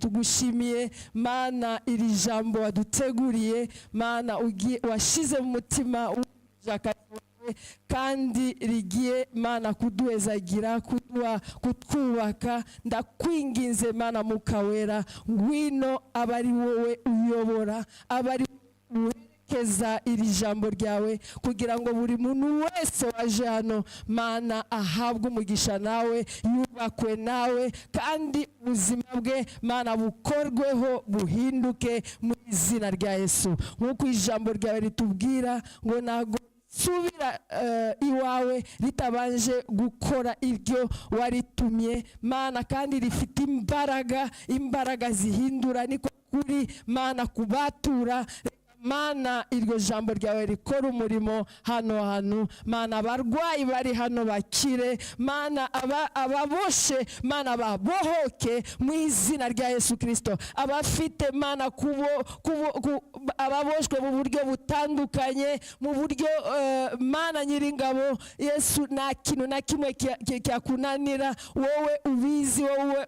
tugushimiye mana iri jambo waduteguriye mana washize mu mutima w'ujakariwe kandi rigiye mana kuduhezagira kutwubaka ndakwinginze mana mukawera ngwino abari wowe uyobora abari keza iri jambo ryawe kugira ngo buri muntu wese waje hano mana ahabwe umugisha nawe yubakwe nawe kandi ubuzima bwe mana bukorweho buhinduke mu izina rya Yesu nk'uko ijambo ryawe ritubwira ngo nago subira iwawe ritabanje gukora iryo waritumye mana kandi rifite imbaraga zihindura niko kuri mana kubatura mana iryo jambo ryawe rikora umurimo hano mana abarwayi bari hano bakire mana ababoshe mana babohoke mu izina rya Yesu Kristo abafite mana ababoshwe mu buryo butandukanye mu buryo mana nyiringabo Yesu nta kintu na kimwe cyakunanira wowe ubizi wowe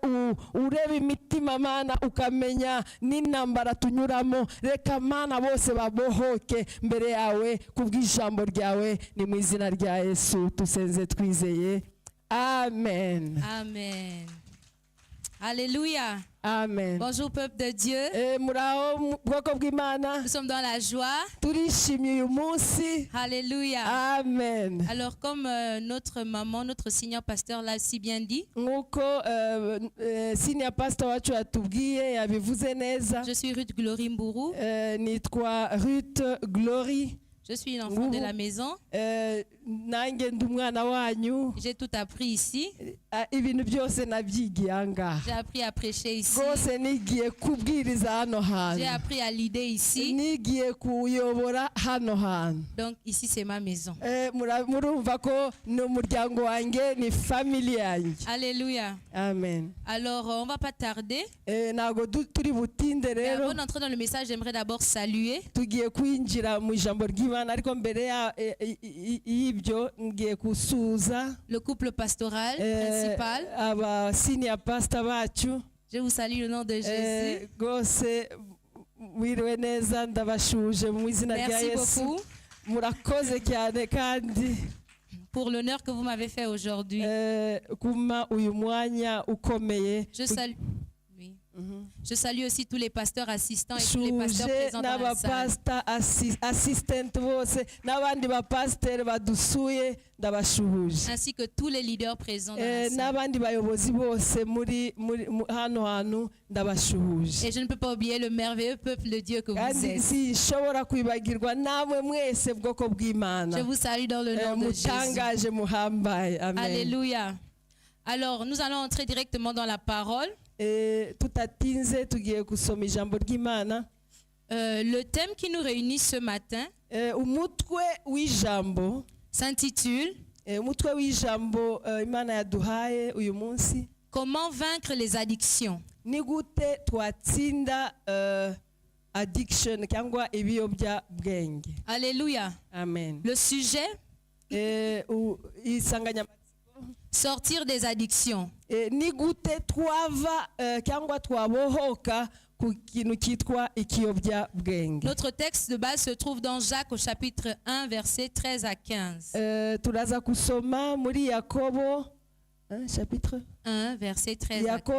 ureba imitima mana ukamenya n'intambara tunyuramo reka mana bose babohoke mbere yawe kubw'ijambo ryawe ni mu izina rya Yesu tusenze twizeye amen. Amen. Alléluia. Amen. Bonjour peuple de Dieu. Nous sommes dans la joie. Alléluia. Amen. Alors comme notre maman, notre senior pasteur l'a si bien dit. Je suis Ruth Glory Mburu. Ruth Glory. Je suis une enfant de la maison. J'ai tout appris ici. J'ai appris à prêcher ici. J'ai appris à leader ici. Donc ici c'est ma maison. Alléluia. Amen. Alors on va pas tarder. Mais avant d'entrer dans le message, j'aimerais d'abord saluer le couple pastoral principal. Je vous salue au nom de Jésus. Merci beaucoup pour l'honneur que vous m'avez fait aujourd'hui. Je salue. Je salue aussi tous les pasteurs assistants et tous les pasteurs présents dans la salle. Ainsi que tous les leaders présents dans la salle. Et je ne peux pas oublier le merveilleux peuple de Dieu que vous êtes. Je vous salue dans le nom de Jésus. Alléluia. Alors, nous allons entrer directement dans la parole. Le thème qui nous réunit ce matin s'intitule Comment vaincre les addictions. Alléluia. Amen. Le sujet sortir des addictions. Notre texte de base se trouve dans Jacques au chapitre 1 versets 13 à 15. Chapitre 1 verset 13 à 15.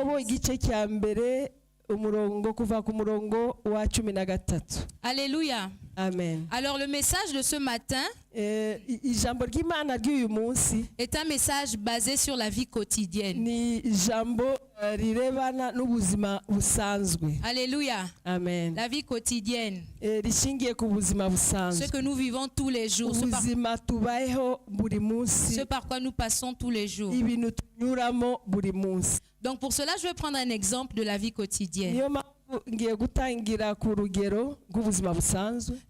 Alléluia. Amen. Alors le message de ce matin est un message basé sur la vie quotidienne. Alléluia. Amen. La vie quotidienne. Ce que nous vivons tous les jours. Ce par quoi nous passons tous les jours. Donc pour cela, je vais prendre un exemple de la vie quotidienne.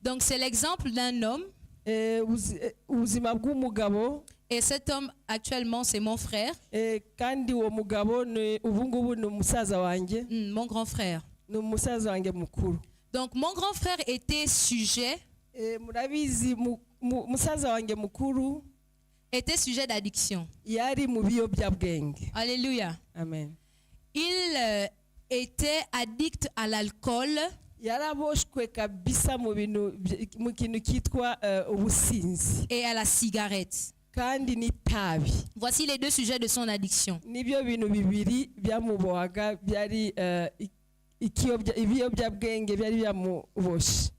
Donc c'est l'exemple d'un homme. Et cet homme actuellement c'est mon frère. Mon grand frère. Donc mon grand frère était sujet d'addiction. Amen. Il était addict à l'alcool yaraboshwe kabisa mu kintu kitwa ubusinzi et à la cigarette. kandi n'itabi. Voici les deux sujets de son addiction. Nibyo bintu bibiri byamubohaga byari ibiyobyabwenge byari byamuboshe.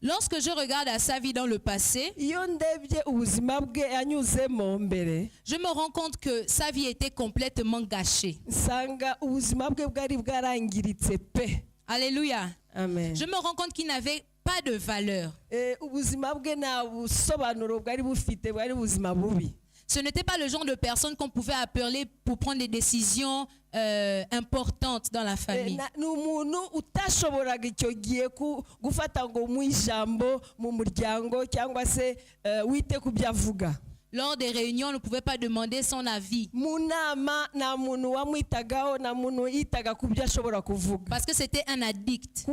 Lorsque je regarde à sa vie dans le passé, je me rends compte que sa vie était complètement gâchée. Alléluia. Amen. Je me rends compte qu'il n'avait pas de valeur. Ce n'était pas le genre de personne qu'on pouvait appeler pour prendre des décisions importantes dans la famille. Lors des réunions, on ne pouvait pas demander son avis. Parce que c'était un addict.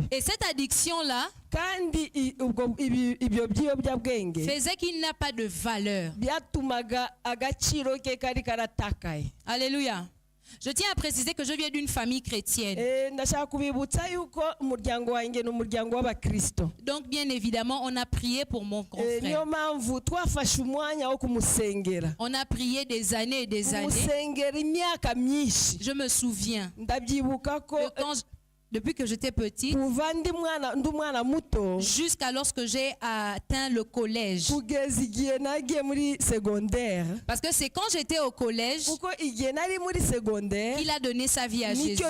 Et cette addiction-là faisait qu'il n'a pas de valeur. Alléluia. Je tiens à préciser que je viens d'une famille chrétienne. Donc bien évidemment, on a prié pour mon grand frère. On a prié des années et des années. Je me souviens que depuis que j'étais petite, jusqu'à lorsque j'ai atteint le collège. Parce que c'est quand j'étais au collège qu'il a donné sa vie à Jésus.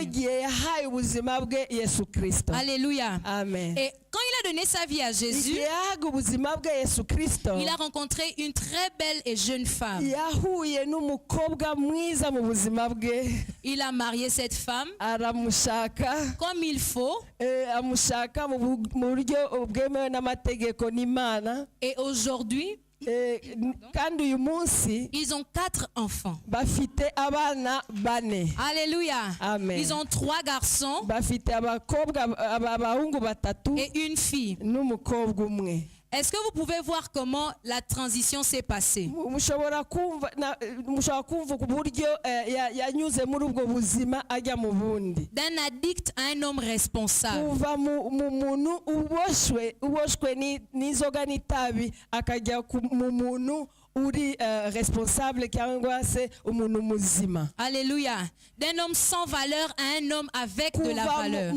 Alléluia. Amen. Et quand il a donné sa vie à Jésus, il a rencontré une très belle et jeune femme. Il a marié cette femme comme il faut. Et aujourd'hui, ils ont 4 enfants. Alléluia. Amen. Ils ont 3 garçons et une fille. Est-ce que vous pouvez voir comment la transition s'est passée? D'un addict à un homme responsable. Alléluia. D'un homme sans valeur à un homme avec de la valeur.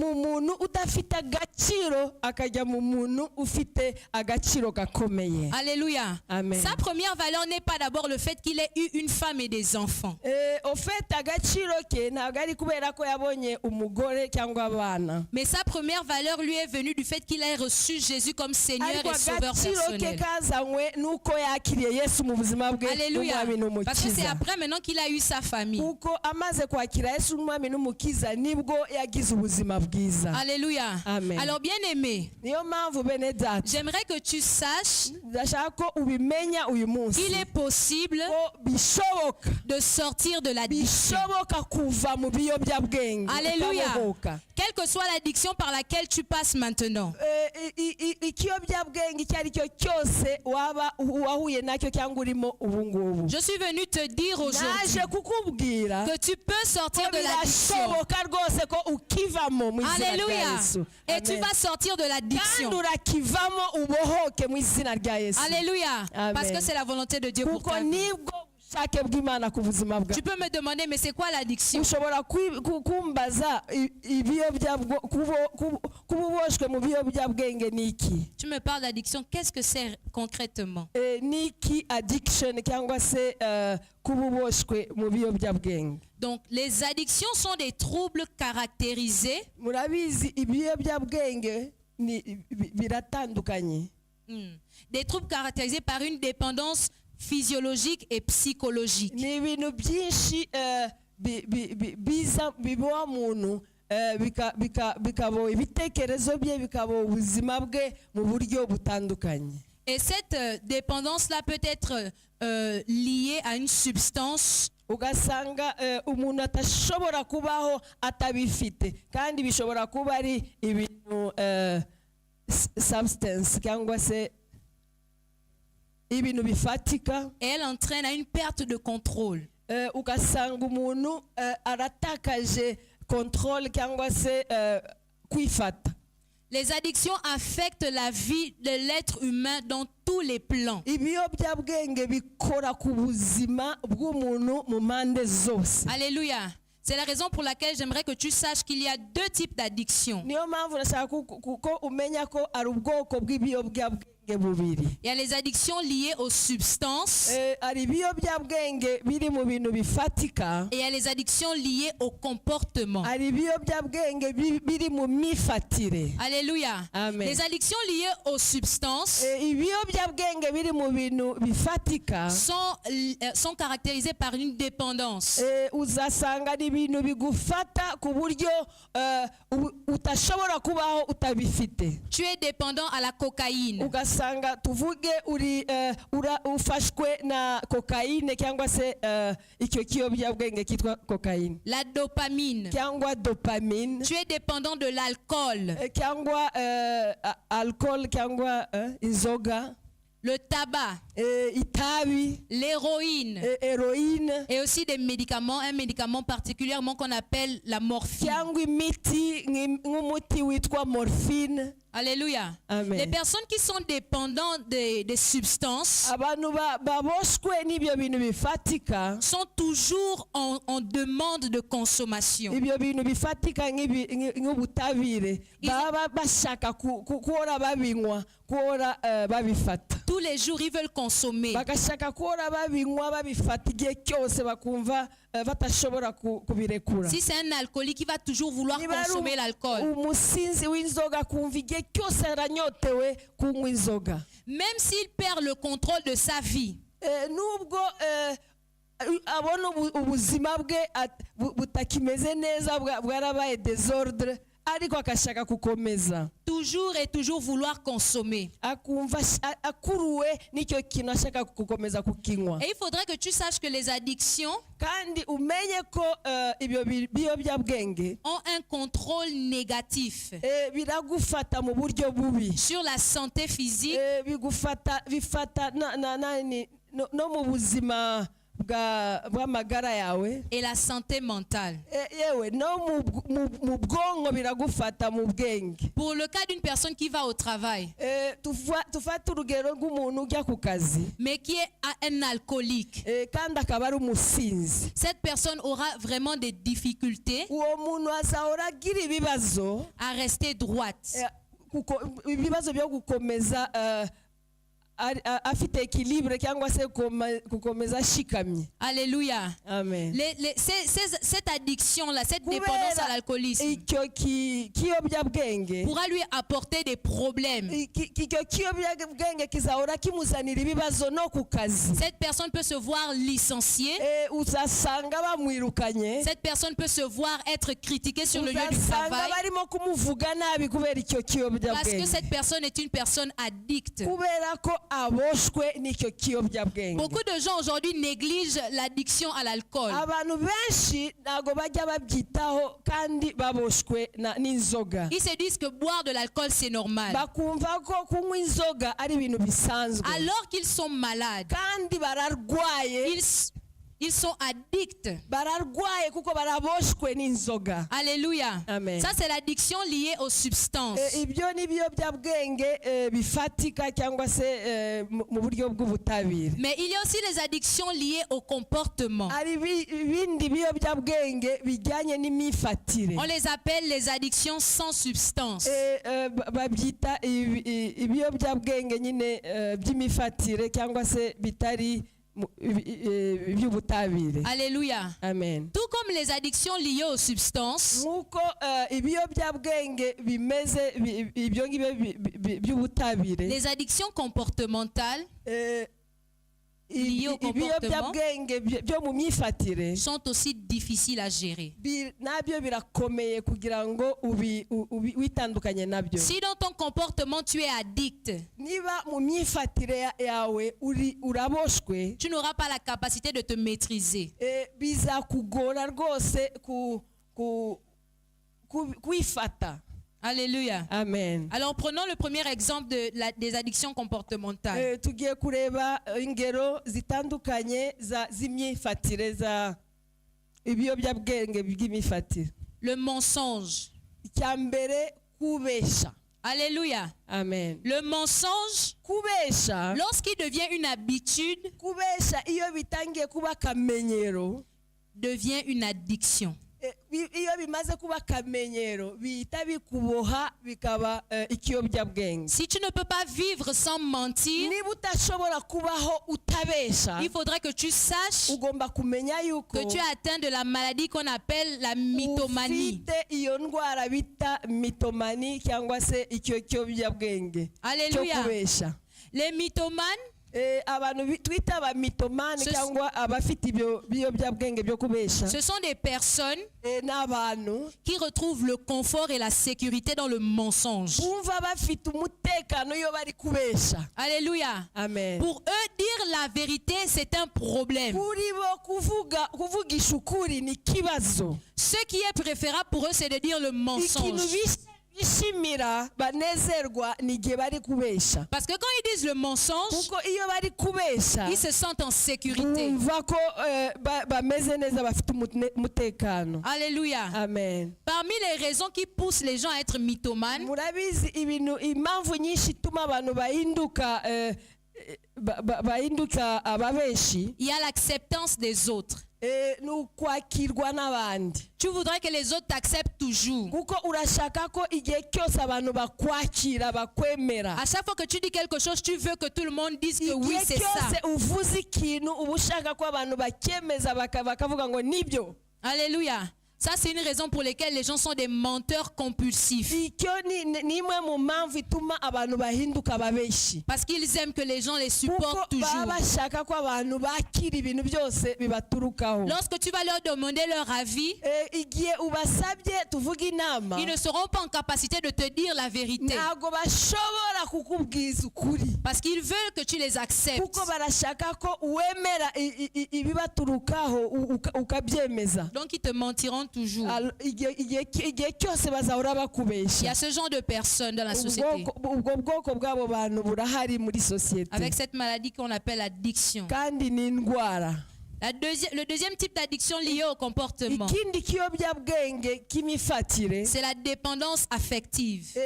Alléluia. Amen. Sa première valeur n'est pas d'abord le fait qu'il ait eu une femme et des enfants. Mais sa première valeur lui est venue du fait qu'il ait reçu Jésus comme Seigneur et Sauveur personnel. Alléluia. Parce que c'est après maintenant qu'il a eu sa famille. Alléluia. Amen. Alors bien aimé, j'aimerais que tu saches qu'il est possible de sortir de l'addiction. Alléluia. Quelle que soit l'addiction par laquelle tu passes maintenant. Je suis venu te dire aujourd'hui que tu peux sortir de l'addiction. Alléluia. Et tu vas sortir de l'addiction. Alléluia. Parce que c'est la volonté de Dieu pour toi. Tu peux me demander, mais c'est quoi l'addiction? Tu me parles d'addiction, qu'est-ce que c'est concrètement? Donc, les addictions sont des troubles caractérisés des troubles caractérisés par une dépendance physiologique et psychologique. Et cette dépendance-là peut être liée à une substance. Ugasanga umuntu atashobora kubaho atabifite kandi bishobora kuba ari ibintu substance cyangwa se ibintu bifatika. Et elle entraîne à une perte de contrôle. ugasanga umuntu aratakaje contrôle cyangwa se kwifata. Les addictions affectent la vie de l'être humain dans tous les plans. Alléluia. C'est la raison pour laquelle j'aimerais que tu saches qu'il y a deux types d'addictions. Il y a les addictions liées aux substances. Et il y a les addictions liées au comportement. Alléluia. Amen. Les addictions liées aux substances sont caractérisées par une dépendance. Tu es dépendant à la cocaïne. Sanga tuvuge ufashwe na cocaïne cyangwa se icyo kiyobyabwenge kitwa cocaïne. La dopamine. Cyangwa dopamine. Tu es dépendant de l'alcool. Cyangwa alcool cyangwa inzoga. Le tabac, l'héroïne, et aussi des médicaments, un médicament particulièrement qu'on appelle la morphine. Alléluia. Amen. Les personnes qui sont dépendantes des substances sont toujours en demande de consommation. Tous les jours, ils veulent consommer. Si c'est un alcoolique, il va toujours vouloir consommer l'alcool. Même s'il perd le contrôle de sa vie, toujours et toujours vouloir consommer. Et il faudrait que tu saches que les addictions ont un contrôle négatif sur la santé physique et la santé mentale. Pour le cas d'une personne qui va au travail, mais qui est un alcoolique, cette personne aura vraiment des difficultés à rester droite. Alléluia. Amen. Cette addiction-là, cette dépendance à l'alcoolisme pourra lui apporter des problèmes. Cette personne peut se voir licenciée. Cette personne peut se voir être critiquée sur le lieu du travail. Parce que cette personne est une personne addicte. Beaucoup de gens aujourd'hui négligent l'addiction à l'alcool. Ils se disent que boire de l'alcool c'est normal. Alors qu'ils sont malades, ils sont addicts. Alléluia. Amen. Ça c'est l'addiction liée aux substances. Mais il y a aussi les addictions liées au comportement. On les appelle les addictions sans substance. Alléluia. Amen. Tout comme les addictions liées aux substances, les addictions comportementales liées au comportement sont aussi difficiles à gérer. Si dans ton comportement tu es addict, tu n'auras pas la capacité de te maîtriser. Alléluia. Amen. Alors prenons le premier exemple des addictions comportementales. Tugiye kureba ingero zitandukanye z'imyifatire za ibiyobyabwenge by'imifatire. Le mensonge. Icyambere kubesha. Alléluia. Amen. Le mensonge, kubesha, lorsqu'il devient une habitude, kubesha iyo bitangiye kuba kamenyero, devient une addiction. Iyo bimaze kuba kamenyero bihita bikuboha bikaba ikiyobyabwenge. Si tu ne peux pas vivre sans mentir, niba utashobora kubaho utabesha, il faudrait que tu saches ugomba kumenya yuko que tu es atteint de la maladie qu'on appelle la mythomanie. ufite iyo ndwara bita mythomanie cyangwa se icyo kiyobyabwenge. Alléluia. Kubesha. Les mythomanes, abantu twita aba mythomane cyangwa abafite ibyo biyobyabwenge byo kubesha, ce sont des personnes n'abantu qui retrouvent le confort et la sécurité dans le mensonge. bumva bafite umutekano iyo bari kubesha. Alléluia. Amen. Pour eux, dire la vérité, c'est un problème. Kuri bo kuvugisha ukuri ni kibazo. Ce qui est préférable pour eux, c'est de dire le mensonge. Bishimira banezerwa nigihe bari kubesha. Parce que quand ils disent le mensonge, kuko iyo bari kubesha ils se sentent en sécurité. bumva ko bameze neza bafite umutekano. Alléluia. Amen. Parmi les raisons qui poussent les gens à être mythomanes, murabizi ibintu impamvu nyinshi ituma abantu bahinduka ababeshi, il y a l'acceptance des autres. n'ukwakirwa n'abandi. Tu voudrais que les autres t'acceptent toujours. Kuko urashaka ko igihe cyose abantu bakwakira bakwemera. À chaque fois que tu dis quelque chose, tu veux que tout le monde dise que oui, c'est ça. Igihe cyose uvuze ikintu uba ushaka ko abantu bacyemeza bakavuga ngo nibyo. Alléluia. Ça, c'est une raison pour laquelle les gens sont des menteurs compulsifs. Parce qu'ils aiment que les gens les supportent toujours. Lorsque tu vas leur demander leur avis, ils ne seront pas en capacité de te dire la vérité. Parce qu'ils veulent que tu les acceptes. Donc ils te mentiront toujours. Il y a ce genre de personnes dans la société. Avec cette maladie qu'on appelle l'addiction. Le deuxième type d'addiction liée au comportement, c'est la dépendance affective.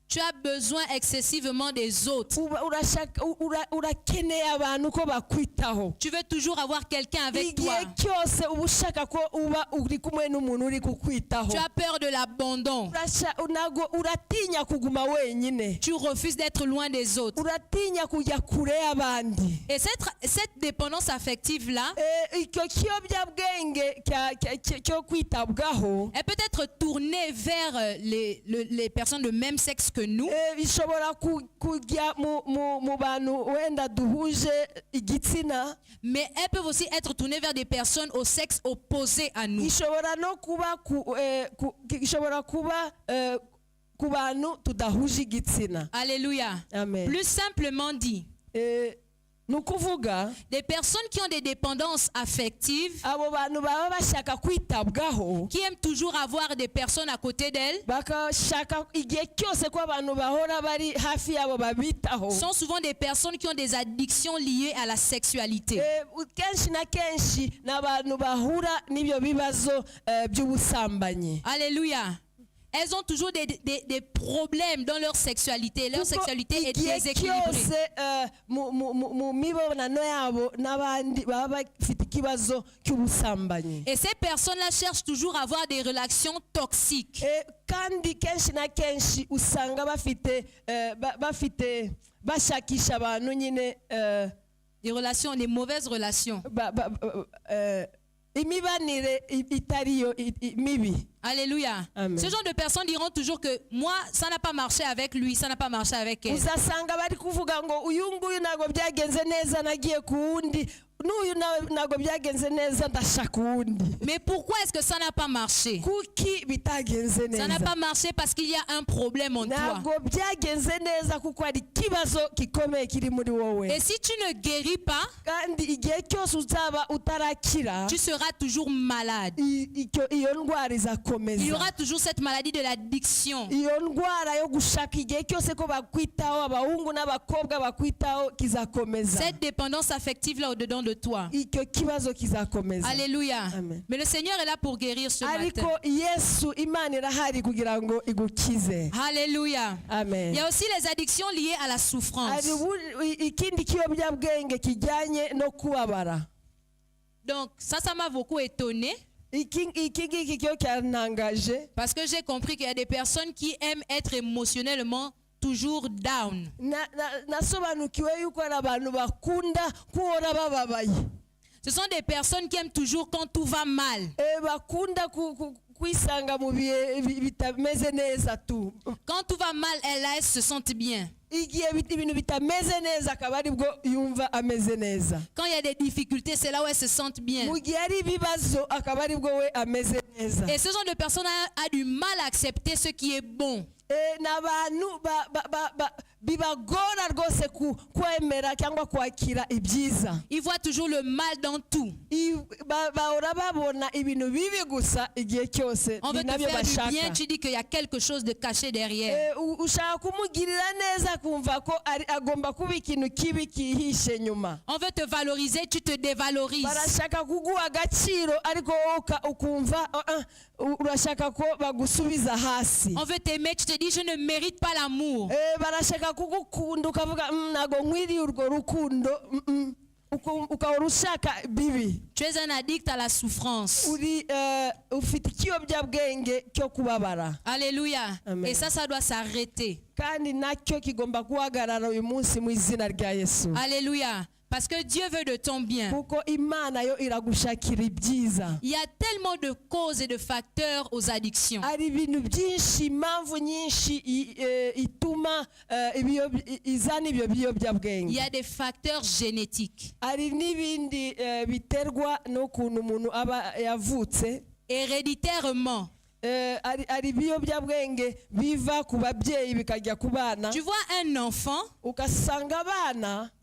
Tu as besoin excessivement des autres. Tu veux toujours avoir quelqu'un avec toi. Tu as peur de l'abandon. Tu refuses d'être loin des autres. Et cette dépendance affective-là, elle peut être tournée vers les personnes de même sexe que nous. Mais elles peuvent aussi être tournées vers des personnes au sexe opposé à nous. Alléluia. Amen. Plus simplement dit, des personnes qui ont des dépendances affectives, qui aiment toujours avoir des personnes à côté d'elles, sont souvent des personnes qui ont des addictions liées à la sexualité. Alléluia. Elles ont toujours des problèmes dans leur sexualité. Leur sexualité est déséquilibrée. Et ces personnes-là cherchent toujours à avoir des relations toxiques. Des relations, des mauvaises relations. Alléluia. Amen. Ce genre de personnes diront toujours que moi, ça n'a pas marché avec lui, ça n'a pas marché avec elle. Mais pourquoi est-ce que ça n'a pas marché? Ça n'a pas marché parce qu'il y a un problème en toi. Et si tu ne guéris pas, tu seras toujours malade. Il y aura toujours cette maladie de l'addiction. Cette dépendance affective là au-dedans de toi. Alléluia. Amen. Mais le Seigneur est là pour guérir ce matin. Alléluia. Amen. Il y a aussi les addictions liées à la souffrance. Donc ça m'a beaucoup étonné. Parce que j'ai compris qu'il y a des personnes qui aiment être émotionnellement toujours down. Ce sont des personnes qui aiment toujours quand tout va mal. Quand tout va mal, elles se sentent bien. Quand il y a des difficultés, c'est là où elles se sentent bien. Et ce genre de personnes a du mal à accepter ce qui est bon. Ils voient toujours le mal dans tout. On veut te faire du bien, tu dis qu'il y a quelque chose de caché derrière. On veut te valoriser, tu te dévalorises. On veut t'aimer, tu te dis je ne mérite pas l'amour. Tu es un addict à la souffrance. Alléluia. Amen. Et ça doit s'arrêter. Alléluia. Parce que Dieu veut de ton bien. Il y a tellement de causes et de facteurs aux addictions. Il y a des facteurs génétiques, héréditairement. Tu vois un enfant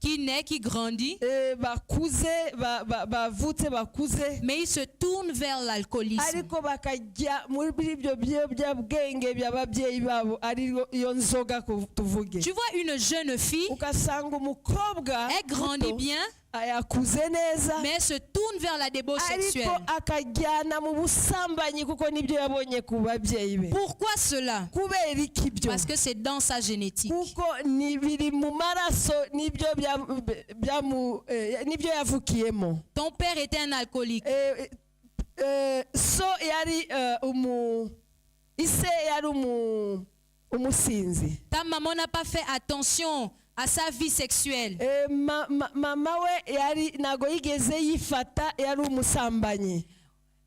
qui naît, qui grandit, mais il se tourne vers l'alcoolisme. Tu vois une jeune fille, elle grandit bien, mais elle se tourne vers la débauche sexuelle. Pourquoi cela? Parce que c'est dans sa génétique. Ton père était un alcoolique. Ta maman n'a pas fait attention à sa vie sexuelle.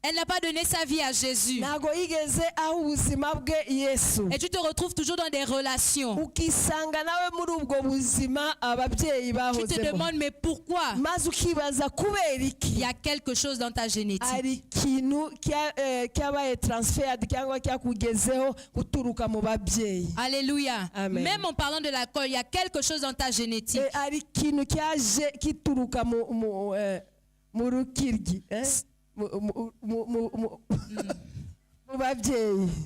Elle n'a pas donné sa vie à Jésus. Et tu te retrouves toujours dans des relations. Tu te demandes mais pourquoi? Il y a quelque chose dans ta génétique. Alléluia. Amen. Même en parlant de l'alcool, il y a quelque chose dans ta génétique.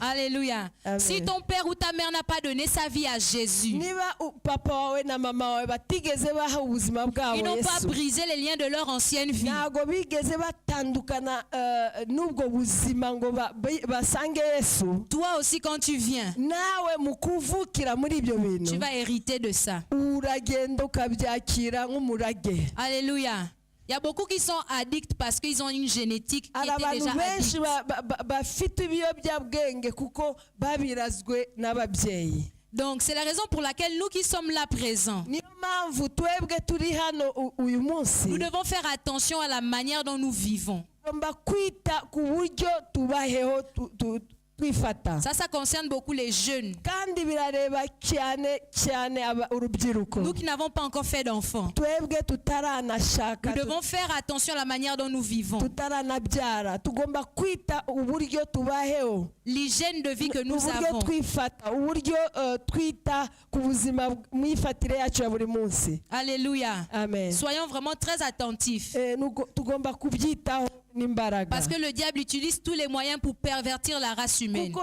Alléluia. Amen. Si ton père ou ta mère n'a pas donné sa vie à Jésus, ils n'ont pas brisé les liens de leur ancienne vie. Toi aussi quand tu viens, tu vas hériter de ça. Alléluia. Il y a beaucoup qui sont addicts parce qu'ils ont une génétique qui était déjà addict. Donc c'est la raison pour laquelle nous qui sommes là présents, nous devons faire attention à la manière dont nous vivons. Ça concerne beaucoup les jeunes. Nous qui n'avons pas encore fait d'enfants. Nous devons faire attention à la manière dont nous vivons. L'hygiène de vie que nous avons. Alléluia. Amen. Soyons vraiment très attentifs. Parce que le diable utilise tous les moyens pour pervertir la race humaine. Un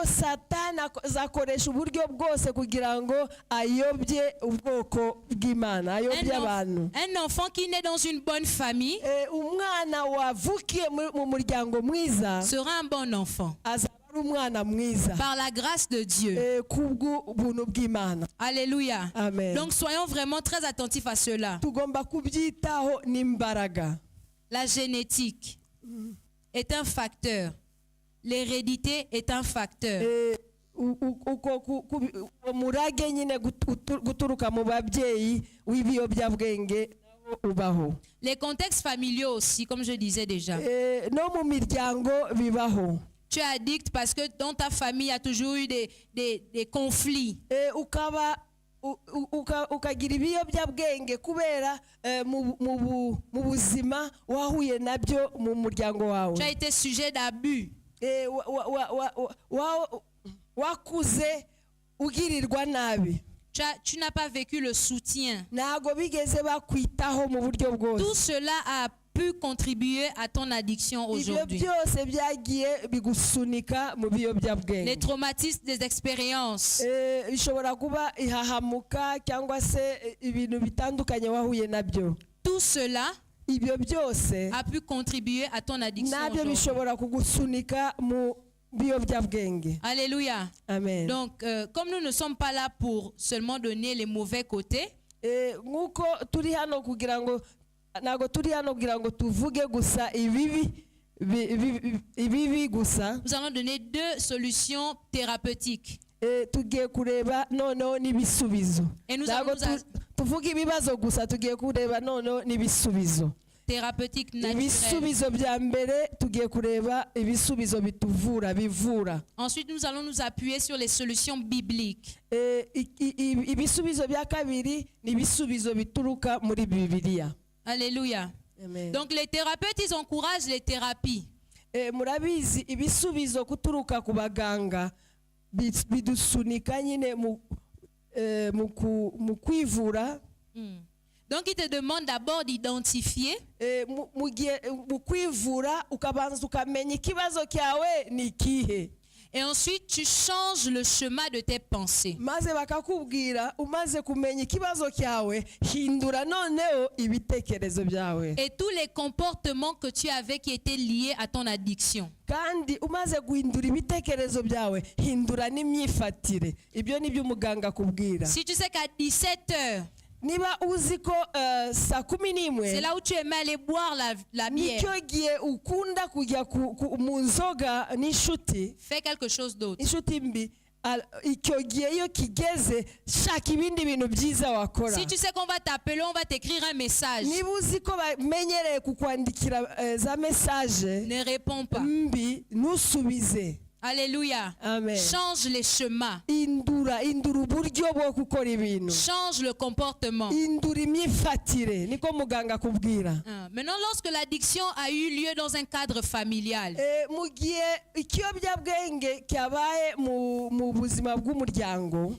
enfant qui naît dans une bonne famille sera un bon enfant. Par la grâce de Dieu. Alléluia. Amen. Donc soyons vraiment très attentifs à cela. La génétique est un facteur. L'hérédité est un facteur. Les contextes familiaux aussi, comme je disais déjà. Tu es addict parce que dans ta famille, il y a toujours eu des conflits. Ukagira ibiyobyabwenge kubera mu buzima wahuye nabyo mu muryango wawe. Tu as été sujet d'abus. Wakuze ugirirwa nabi. Tu n'as pas vécu le soutien. Ntago bigeze bakwitaho mu buryo bwose. Tout cela a pu contribuer à ton addiction aujourd'hui. Les traumatismes des expériences. Tout cela a pu contribuer à ton addiction aujourd'hui. Alléluia. Amen. Donc, comme nous ne sommes pas là pour seulement donner les mauvais côtés, nous allons donner 2 solutions thérapeutiques. Et nous allons thérapeutique naturelle. Ensuite, nous allons nous appuyer sur les solutions bibliques. Alléluia. Amen. Donc les thérapeutes, ils encouragent les thérapies. Murabizi ibisubizo kuturuka ku baganga bidusunika nyine mu kwivura. Donc il te demande d'abord d'identifier. Mu kwivura ukabanza ukamenya ikibazo cyawe ni kihe. Et ensuite, tu changes le chemin de tes pensées. Et tous les comportements que tu avais qui étaient liés à ton addiction. Si tu sais qu'à 17h, c'est là où tu aimais aller boire la bière. Fais quelque chose d'autre. Si tu sais qu'on va t'appeler, on va t'écrire un message. Ne réponds pas. Alléluia. Amen. Change les chemins. Change le comportement. Maintenant, lorsque l'addiction a eu lieu dans un cadre familial,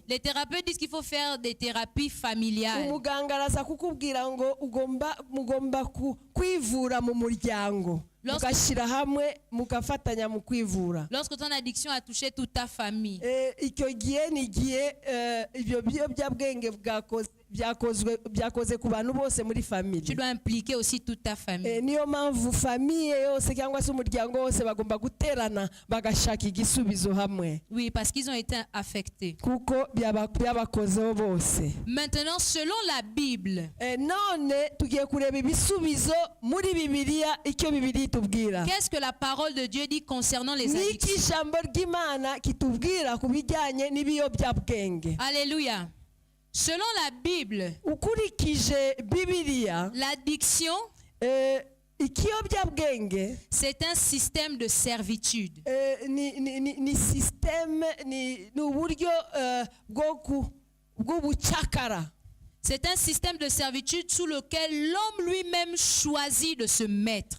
les thérapeutes disent qu'il faut faire des thérapies familiales. Lorsque ton addiction a touché toute ta famille, tu dois impliquer aussi toute ta famille. Oui, parce qu'ils ont été affectés. Maintenant, selon la Bible, qu'est-ce que la parole de Dieu dit concernant les addictions? Alléluia. Selon la Bible, l'addiction C'est un système de servitude. C'est un système de servitude sous lequel l'homme lui-même choisit de se mettre.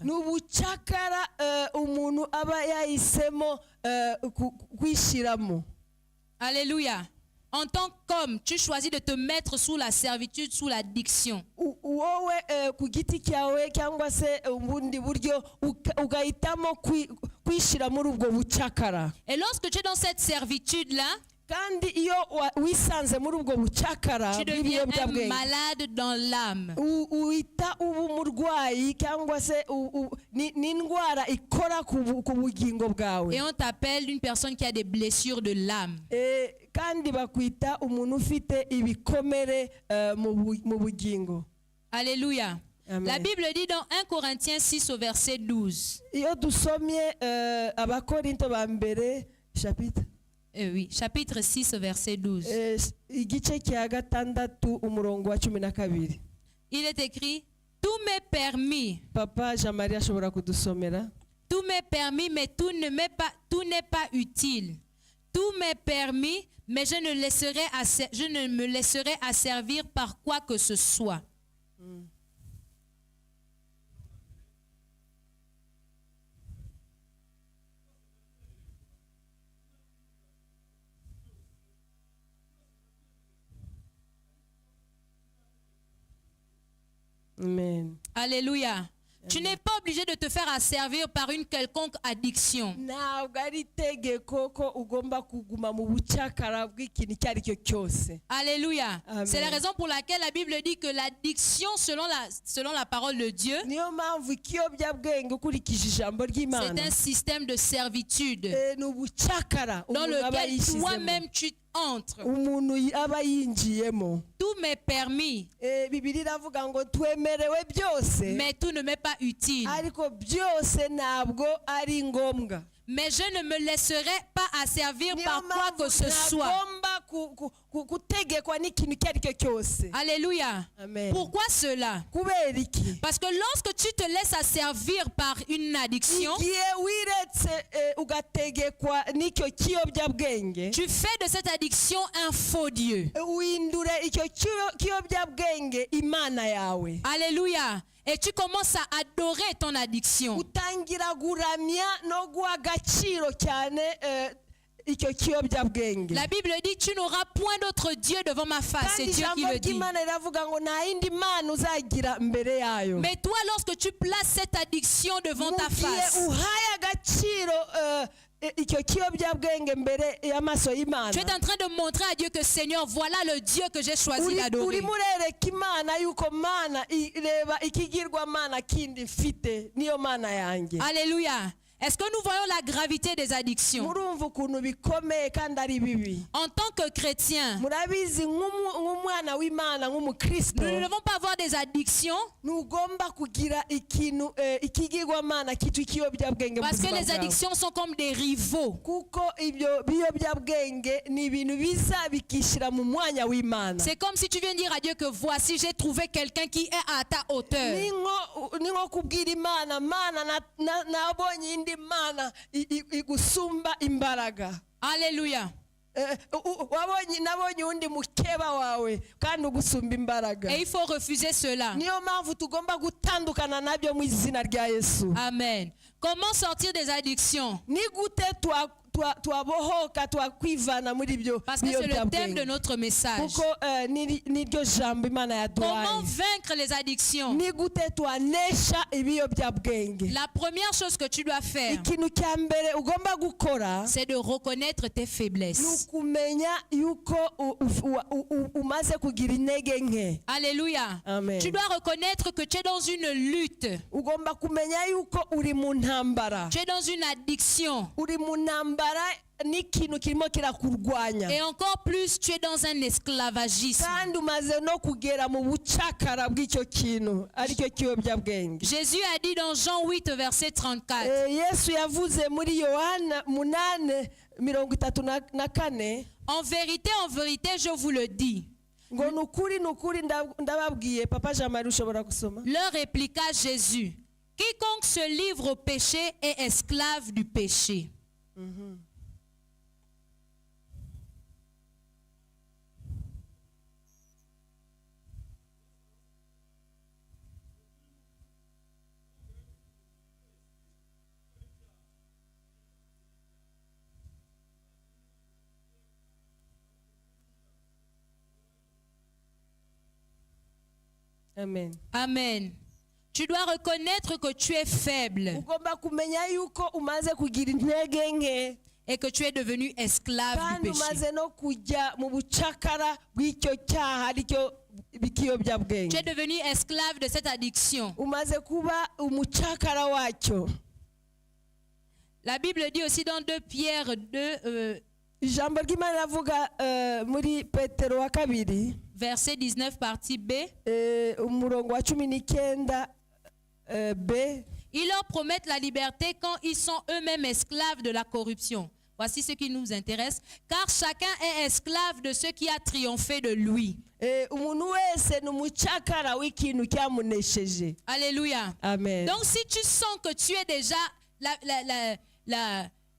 Alléluia. En tant qu'homme, tu choisis de te mettre sous la servitude, sous l'addiction. Et lorsque tu es dans cette servitude-là, tu deviens un malade dans l'âme. Et on t'appelle une personne qui a des blessures de l'âme. Alléluia. Amen. La Bible dit dans 1 Corinthiens 6 au verset 12. Oui, chapitre 6 verset 12. Il est écrit, tout m'est permis. Papa Jean-Marie ashobora kudusomera. Tout m'est permis, mais tout n'est pas utile. Tout m'est permis, mais je ne me laisserai asservir par quoi que ce soit. Amen. Alléluia. Tu n'es pas obligé de te faire asservir par une quelconque addiction. Alléluia. C'est la raison pour laquelle la Bible dit que l'addiction, selon la parole de Dieu, c'est un système de servitude dans lequel toi-même tu entre. Tout m'est permis, mais tout ne m'est pas utile. Mais je ne me laisserai pas asservir par quoi que ce soit. Alléluia. Amen. Pourquoi cela? Parce que lorsque tu te laisses asservir par une addiction, tu fais de cette addiction un faux Dieu. Alléluia. Et tu commences à adorer ton addiction. La Bible dit, tu n'auras point d'autre Dieu devant ma face. C'est Dieu qui le dit. Mais toi, lorsque tu places cette addiction devant ta face, tu es en train de montrer à Dieu que Seigneur, voilà le Dieu que j'ai choisi d'adorer. Alléluia. Est-ce que nous voyons la gravité des addictions? En tant que chrétiens, nous ne devons pas avoir des addictions parce que les addictions sont comme des rivaux. C'est comme si tu viens dire à Dieu que voici, j'ai trouvé quelqu'un qui est à ta hauteur. Alléluia. Et il faut refuser cela. Amen. Comment sortir des addictions? Parce que c'est le thème de notre message. Comment vaincre les addictions? La première chose que tu dois faire, c'est de reconnaître tes faiblesses. Alléluia. Amen. Tu dois reconnaître que tu es dans une lutte. Tu es dans une addiction. Et encore plus, tu es dans un esclavagisme. Jésus a dit dans Jean 8, verset 34. En vérité, je vous le dis. Leur répliqua Jésus. Quiconque se livre au péché est esclave du péché. Amen. Amen. Tu dois reconnaître que tu es faible Ugomba kumenya yuko umaze kugira intege nke et que tu es devenu esclave du kandi péché. umaze no kujya mu bucakara bw'icyo cyaha aricyo Tu bikiyobyabwenge. es devenu esclave de cette addiction. Umaze kuba umucakara wacyo. La Bible dit aussi dans 2 Pierre 2, Ijambo ry'Imana riravuga muri Petero wa kabiri verset 19, partie B. umurongo wa 19 B. Ils leur promettent la liberté quand ils sont eux-mêmes esclaves de la corruption. Voici ce qui nous intéresse. Car chacun est esclave de ce qui a triomphé de lui. Umuntu wese ni umucakara w'ikintu cyamunesheje. Alléluia. Amen. Donc si tu sens que tu es déjà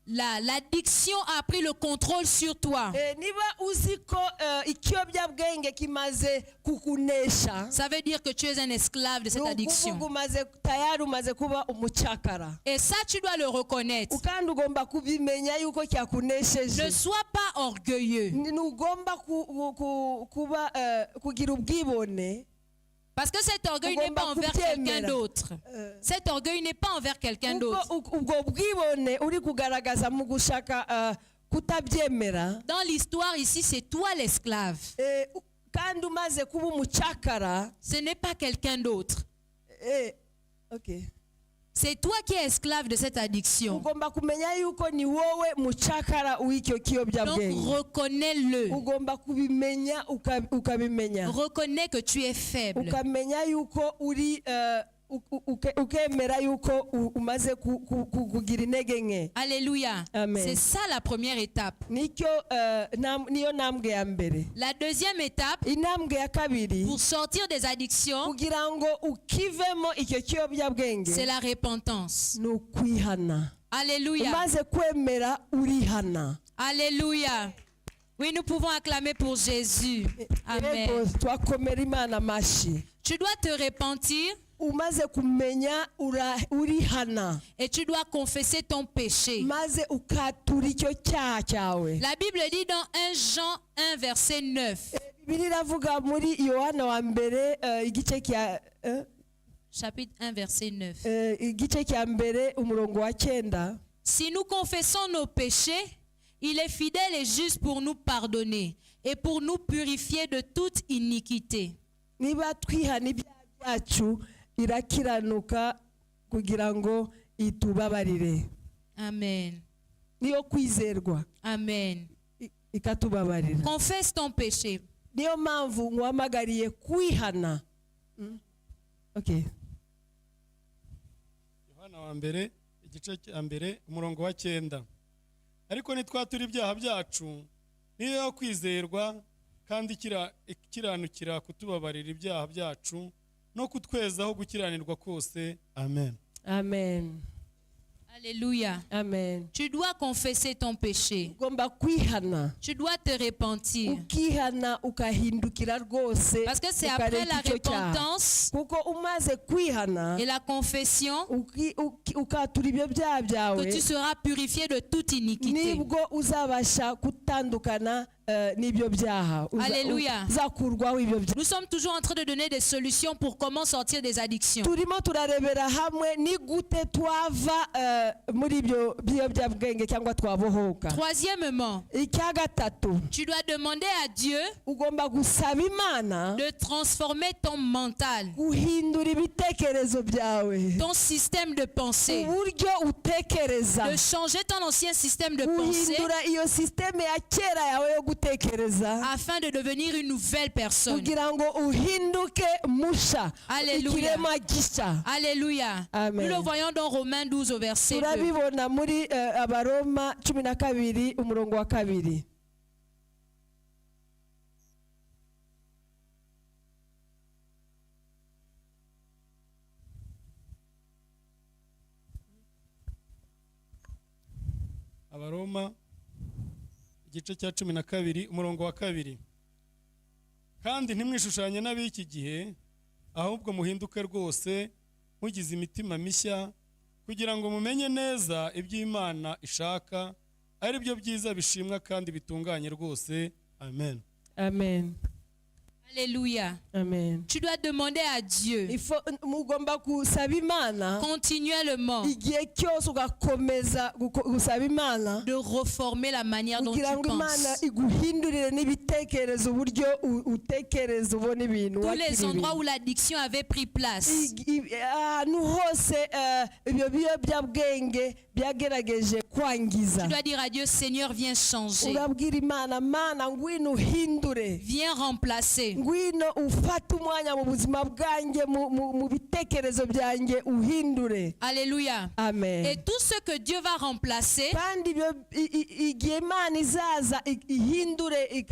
l'addiction a pris le contrôle sur toi, Niba uzi ko ikiyobyabwenge kimaze kukunesha, ça veut dire que tu es un esclave de cette addiction. tayari umaze kuba umucakara. Et ça, tu dois le reconnaître. Kandi ugomba kubimenya yuko Ne cyakunesheje. sois pas orgueilleux. Ntugomba kuba kugira ubwibone. Parce que cet orgueil n'est pas envers quelqu'un d'autre. Cet orgueil n'est pas envers quelqu'un d'autre. Ubwo bwibone uri kugaragaza mu gushaka kutabyemera. Dans l'histoire ici, c'est toi l'esclave. Kandi umaze kuba umucakara. Ce n'est pas quelqu'un d'autre. Okay. C'est toi qui es esclave de cette addiction. Ugomba kumenya yuko ni wowe mucakara w'icyo Donc kiyobyabwenge. reconnais-le. Ugomba kubimenya ukabimenya. Reconnais que tu es faible. Ukamenya yuko uri ukemera yuko umaze kugira intege nke. Alléluia. Amen. C'est ça la première étape. Niyo ntambwe ya mbere. La deuxième étape, Intambwe ya kabiri pour sortir des addictions, kugira ngo ukivemo icyo kiyobyabwenge c'est la repentance. ni ukwihana. Alléluia. Umaze kwemera urihana. Alléluia. Oui, nous pouvons acclamer pour Jésus. Amen. Yego, twakomera Imana amashyi. Tu dois te repentir Umaze kumenya urihana. et tu dois confesser ton péché. Maze ukatura icyo cyaha cyawe. La Bible dit dans 1 Jean 1 verset 9. Bibiliya iravuga muri Yohana wa mbere igice cya Chapitre 1 verset 9. igice cya mbere umurongo wa 9. Si nous confessons nos péchés, il est fidèle et juste pour nous pardonner et pour nous purifier de toute iniquité. Niba twihana ibyaha byacu irakiranuka kugira ngo itubabarire. Amen. Niyo kwizerwa Amen. ikatubabarira. Confesse ton péché. Niyo mpamvu nkuhamagariye kwihana. Okay. Yohana wa mbere igice cya mbere umurongo wa 9. Ariko nitwatura ibyaha byacu niyo kwizerwa kandi kiranukira kutubabarira ibyaha byacu no kutwezaho gukiranirwa kose. Amen. Amen. Alléluia. Amen. Tu dois confesser ton péché. Ugomba kwihana. Tu dois te repentir. Ukihana ukahindukira rwose. Parce que c'est après la repentance kuko umaze kwihana et la confession ukatura ibyo byaha byawe que tu seras purifié de toute iniquité. nibwo uzabasha gutandukana n'ibyo byaha. Alléluia. Uzakurwaho ibyo byaha. Nous sommes toujours en train de donner des solutions pour comment sortir des addictions. Turimo turarebera hamwe ni gute twava muri ibyo biyobyabwenge cyangwa twabohoka. Troisièmement, Icya gatatu, tu dois demander à Dieu ugomba gusaba Imana de transformer ton mental, guhindura ibitekerezo byawe, ton système de pensée, uburyo utekereza, de changer ton ancien système de pensée guhindura iyo systeme ya kera yawe yo gutekereza afin de devenir une nouvelle personne. kugira ngo uhinduke musha. Alléluia. Ikirema gisha. Alléluia. Amen. Nous le voyons dans Romains 12 au verset 2. turabibona muri Abaroma 12 umurongo wa 2. Abaroma igice cya 12 umurongo wa 2. Kandi ntimwishushanye n'ab'iki gihe, ahubwo muhinduke rwose mugize imitima mishya, kugira ngo mumenye neza iby'Imana ishaka, ari byo byiza bishimwa kandi bitunganye rwose. Amen. Amen. Alléluia. Amen. Tu dois demander à Dieu mugomba gusaba Imana continuellement igihe cyose ugakomeza gusaba Imana de reformer la manière dont tu kugira ngo Imana penses. iguhindurire n'ibitekerezo uburyo utekereza ubona ibintu. Tous les endroits où l'addiction avait pris place, ahantu hose ibyo biyobyabwenge byagerageje kwangiza, tu dois dire à Dieu, Seigneur, viens changer, urabwira Imana, Mana ngwino uhindure, viens remplacer. ngwino ufate umwanya mu buzima bwanjye, mu bitekerezo byanjye uhindure. Alléluia. Amen. Et tout ce que Dieu va remplacer kandi igihe Imana izaza ihindure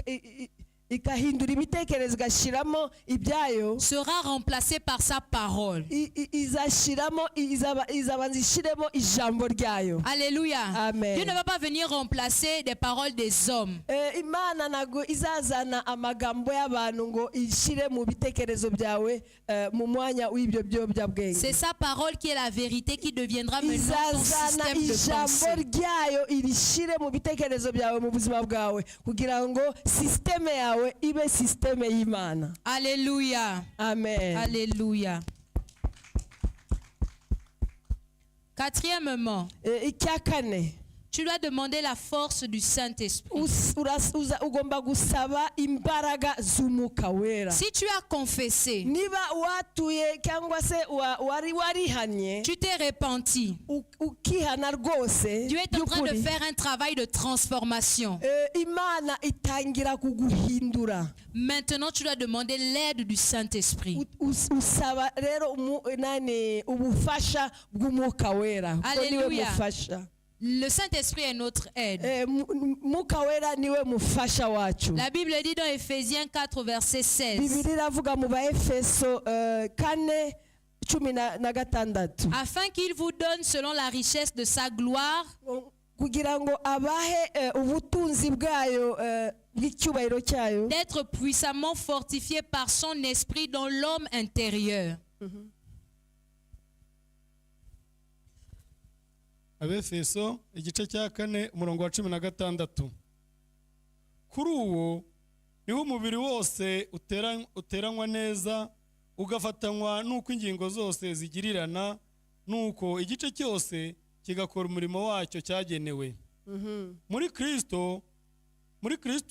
ikahindura ibitekerezo igashiramo ibyayo, sera remplacé par sa parole. izashiramo izabanza ishiremo ijambo ryayo. Alléluia. Amen. Dieu ne va pas venir remplacer des paroles des hommes. Imana nago izazana amagambo y'abantu ngo ishire mu bitekerezo byawe mu mwanya w'ibyo byobyabwenge. C'est sa parole qui est la vérité qui deviendra maintenant ton izazana système de ijambo pensée. ryayo irishire mu bitekerezo byawe mu buzima bwawe kugira ngo systeme yawe ibe systeme y'Imana. Alléluia. Amen. Alléluia. Quatrièmement, icya kane, tu dois demander la force du Saint-Esprit. ugomba gusaba imbaraga z'Umwuka Wera. Si tu as confessé, Niba watuye cyangwa se warihanye, tu t'es repenti, ukihana rwose, Dieu est en train de by'ukuri, faire un travail de transformation. Imana itangira kuguhindura. Maintenant, tu dois demander l'aide du Saint-Esprit. Usaba rero ubufasha bw'Umwuka Wera. Kuko niwe Alléluia. mufasha. Le Saint-Esprit est notre aide. Mwuka Wera niwe mufasha wacu. La Bible dit dans Ephésiens 4, verset 16, Bibiliya iravuga mu Baefeso 4:16, afin qu'il vous donne selon la richesse de sa gloire kugira ngo abahe ubutunzi bwayo bw'icyubahiro cyayo, d'être puissamment fortifié par son esprit dans l'homme intérieur. Abefeso igice cya 4 umurongo wa 16. Kuri uwo niho umubiri wose uteranywa neza, ugafatanywa n'uko ingingo zose zigirirana, nuko igice cyose kigakora umurimo wacyo cyagenewe. Muri Kristo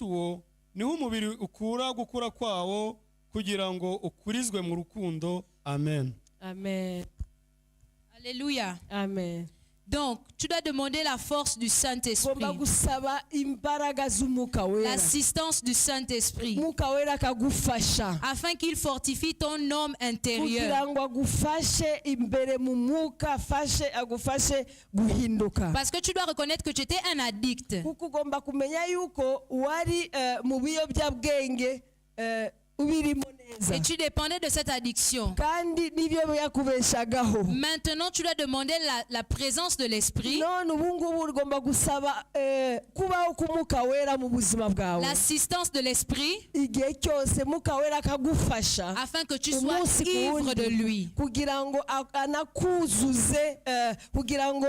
uwo niho umubiri ukura gukura kwawo kugira ngo ukurizwe mu rukundo. Amen. Amen. Alléluia. Amen. Donc, tu dois demander la force du Saint-Esprit, Ugomba gusaba imbaraga z'Umwuka Wera, l'assistance du Saint-Esprit, Umwuka Wera akagufasha afin qu'il fortifie ton homme intérieur. kugira ngo agufashe imbere mu mwuka, agufashe guhinduka. Parce que tu dois reconnaître que tu étais un addict. Kuko ugomba kumenya yuko wari mu biyobyabwenge ubirimo neza, Et tu dépendais de cette addiction. kandi nibyo yakubeshagaho. Maintenant, tu dois demander la présence de l'Esprit, None ubu ngubu ugomba gusaba kubaho k'Umwuka Wera mu buzima bwawe, l'assistance de l'Esprit, igihe cyose Umwuka Wera akagufasha afin que tu sois umunsi ku ivre de wundi, lui. kugira ngo anakuzuze, kugira ngo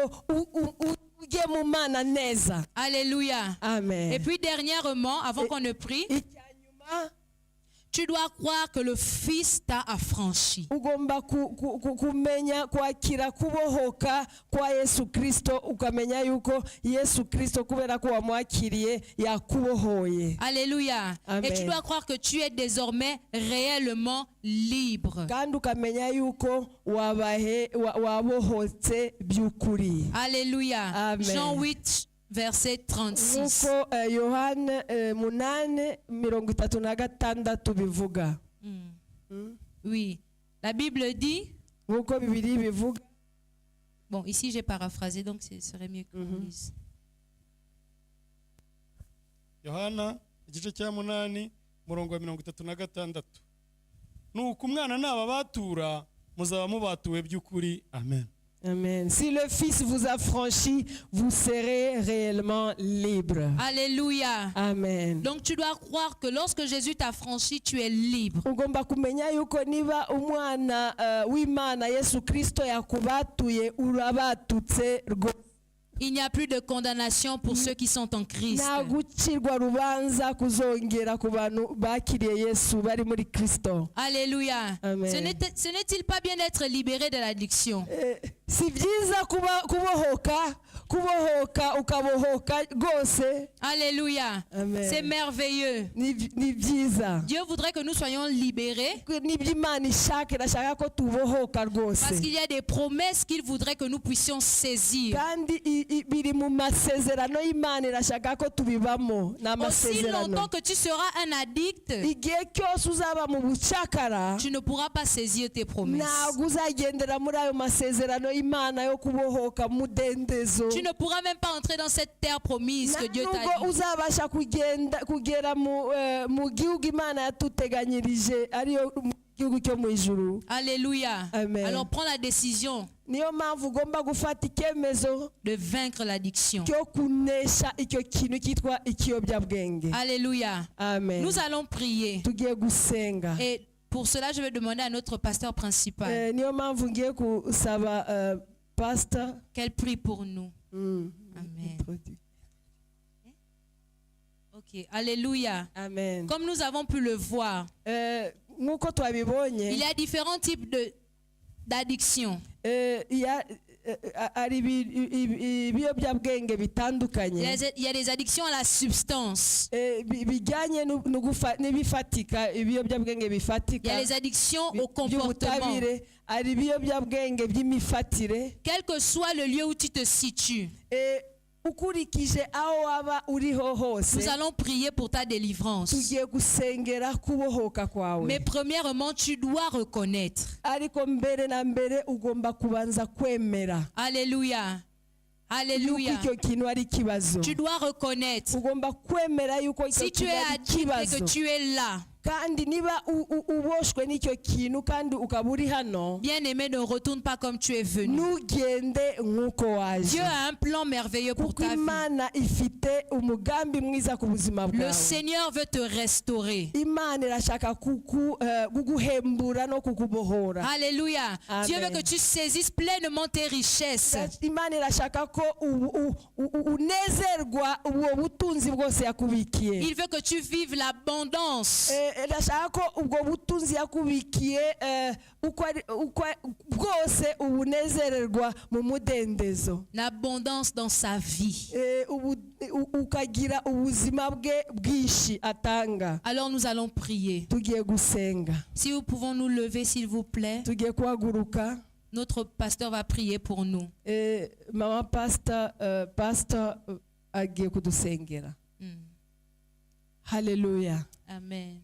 ujye mu Mana neza. Alléluia. Amen. Et puis dernièrement, avant qu'on ne prie, Icyanyuma, tu dois croire que le Fils t'a affranchi. ugomba kumenya kwakira kubohoka kwa Yesu Kristo, ukamenya yuko Yesu Kristo kubera ko wamwakiriye yakubohoye. Alléluia. Amen. Et tu dois croire que tu es désormais réellement libre. Kandi ukamenya yuko wabohotse by'ukuri. Alléluia. Amen. Jean 8, verset 36. Nk'uko Yohana 8:36 bivuga. Oui. La Bible dit, Nk'uko Bibiliya bivuga. bon, ici j'ai paraphrasé, donc ce serait mieux que vous lise. Yohana igice cya 8 umurongo wa 36. Nuko umwana nababatura muzaba mubatuwe by'ukuri. Amen. Amen. Si le Fils vous a franchi, vous serez réellement libre. Alléluia. Amen. Donc tu dois croire que lorsque Jésus t'a franchi, tu es libre. Ugomba kumenya yuko niba umwana w'Imana Yesu Kristo yakubatuye urabatutse rwose. Il n'y a plus de condamnation pour ceux qui sont en Christ. Nta gucirwa rubanza kuzongera ku bantu bakiriye Yesu bari muri Kristo. Alléluia. Amen. Ce n'est-il pas bien d'être libéré de l'addiction? Si byiza kubohoka ukabohoka rwose. Alléluia. Amen. C'est merveilleux. Ni byiza. Dieu voudrait que nous soyons libérés Nibyo Imana ishaka irashaka ko tubohoka rwose. parce qu'il y a des promesses qu'il voudrait que nous puissions saisir. Kandi biri mu masezerano y'Imana irashaka ko tubibamo. Aussi N'amasezerano. longtemps que tu seras un addict, Igihe cyose uzaba mu bucakara tu ne pourras pas saisir tes promesses. ntabwo uzagendera muri ayo masezerano y'Imana yo kubohoka mudendezo. Tu ne pourras même pas entrer dans cette terre promise que Dieu t'a Nubwo dit. uzabasha kugera mu gihugu Imana yatuteganyirije ariyo gihugu cyo mu ijuru. Alléluia. Amen. Alors prends la décision Niyo mpamvu ugomba gufata icyemezo de vaincre l'addiction. cyo kunesha icyo kintu cyitwa ikiyobyabwenge. Alléluia. Amen. Nous allons prier. Tugiye gusenga. Et pour cela, je vais demander à notre pasteur principal Niyo mpamvu ngiye kusaba pastor. qu'elle prie pour nous. Amen. Ok. Alléluia. Amen. Comme nous avons pu le voir, Nk'uko twabibonye il y a différents types d'addiction. hari ibiyobyabwenge bitandukanye. Il y a des addictions à la substance. Bijyanye n'ibifatika, ibiyobyabwenge bifatika. Il y a les addictions au comportement. by'ubutabire, hari ibiyobyabwenge by'imifatire. Quel que soit le lieu où tu te situes, ukurikije aho waba uriho hose, nous allons prier pour ta délivrance. tugiye gusengera kubohoka kwawe. Mais premièrement, tu dois reconnaître. Ariko mbere na mbere ugomba kubanza kwemera Alléluia. yuko Alléluia. icyo kintu ari ikibazo. Tu dois reconnaître. Ugomba kwemera yuko icyo Si tu kintu es ari addict et ikibazo. que tu es là, Kandi niba uboshwe n'icyo kintu kandi ukaba uri hano, bien-aimé, ne retourne pas comme tu es venu. ntugende nk'uko waje. Dieu a un plan merveilleux pour Kuko ta vie. Imana ifite umugambi mwiza ku buzima Le bwawe. Seigneur veut te restaurer. Imana irashaka kuguhembura no kukubohora. Alléluia. Amen. Dieu veut que tu saisisses pleinement tes richesses. Imana irashaka ko unezerwa ubwo butunzi bwose yakubikiye. Il veut que tu vives l'abondance. Irashaka ko ubwo butunzi yakubikiye bwose ubunezererwa mu mudendezo. L'abondance dans sa vie. Ukagira ubuzima bwe bwinshi atanga. Alors nous allons prier. Tugiye gusenga. Si nous pouvons nous lever, s'il vous plaît. Tugiye kuhaguruka. Notre pasteur va prier pour nous. Mama pastor agiye kudusengera. Hallelujah. Amen.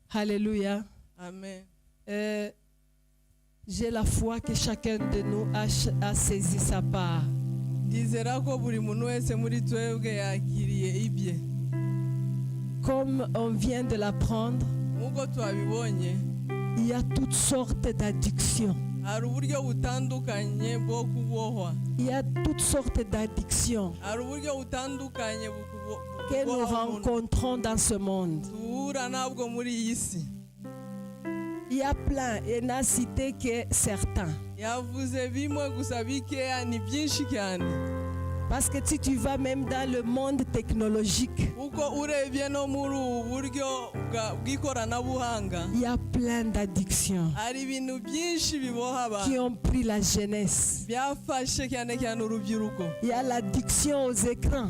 Hallelujah. Amen. J'ai la foi que chacun de nous a saisi sa part. Ndizera ko buri muntu wese muri twebwe yakiriye ibye. Comme on vient de l'apprendre, Nk'uko twabibonye, il y a toutes sortes d'addictions. hari uburyo butandukanye bwo kubohwa. Il y a toutes sortes d'addictions Hari uburyo butandukanye que nous rencontrons dans ce monde. duhura nabwo muri iyi si. Il y a plein, et n'a cité que certains. Yavuze bimwe gusa bikeya, ni byinshi cyane. Parce que si tu vas même dans le monde technologique, Kuko urebye no muri ubu buryo bw'ikoranabuhanga, il y a plein d'addictions hari ibintu byinshi biboha qui abantu, ont pris la jeunesse. byafashe cyane cyane urubyiruko. Il y a l'addiction aux écrans.